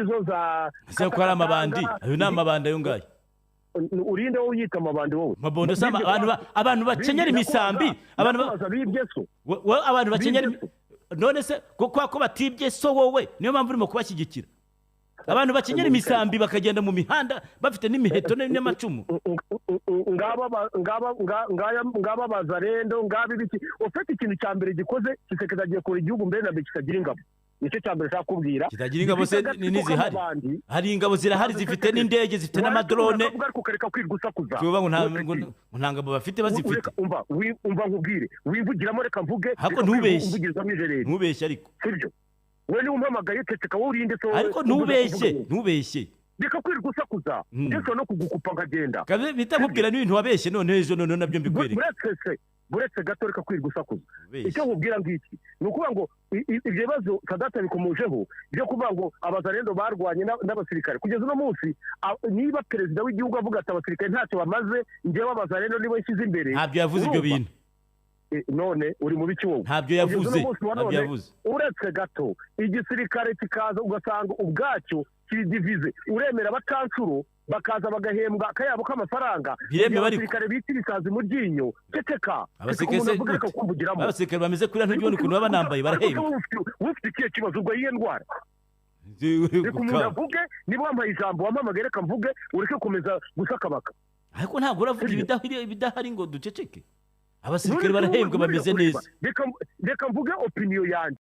izo za se ko ari amabandi ayo ni amabandi ayo ngayo urinde wowe uyita amabandi wowe mabondo sama abantu bakenyera imisambi abantu bakenyera none se ko batibye so wowe niyo mpamvu urimo kubashyigikira abantu bakenyera imisambi bakagenda mu mihanda bafite n'imiheto n'amacumu ngaba bazarendo ngaba ibiki ufite ikintu cya mbere gikoze kisekeza giye kora igihugu mbere na kitagira ingabo nicyo cya mbere nshaka kubwira kitagira ingabo se n'izihari hari ingabo zirahari zifite n'indege zifite n'amadrone kukareka kwigusakuza ngo nta ngabo bafite bazifite umva nkubwire wivugiramo reka mvuge ariko ntubeshye ariko sibyo we ni umpamagaye teceka wowe urinde so ariko ntubeshye reka kwigusakuza ndetse no kugukupa nkagenda bita nkubwira n'ibintu wabeshye none ejo none nabyo mbikwereka buretse gato reka kwigusakuza icyo nkubwira ngiki ni ukuvuga ngo ibyo bibazo Sadata bikomojeho byo kuvuga ngo abazarendo barwanye n'abasirikare kugeza uno munsi niba perezida w'igihugu avuga ati abasirikare ntacyo bamaze njyewe abazarendo nibo nshyize imbere ntabyo yavuze ibyo bintu none uri mu biki wowe ntabyo yavuze uretse gato igisirikare kikaza ugasanga ubwacyo kiri divize uremera abacancuro bakaza bagahembwa akayabo k'amafaranga abasirikare bita ibisazi mu ryinyo ceceka abasirikare bameze kuriya ntibibone ukuntu baba banambaye barahembwa ufite ikihe kibazo ubwo yiye ndwara reka umuntu avuge niba wambaye ijambo wampamagaye reka mvuge ureke gukomeza gusakabaka ariko ntabwo uravuga ibidahari ngo duceceke abasirikare barahembwa bameze neza reka mvuge opinion yanjye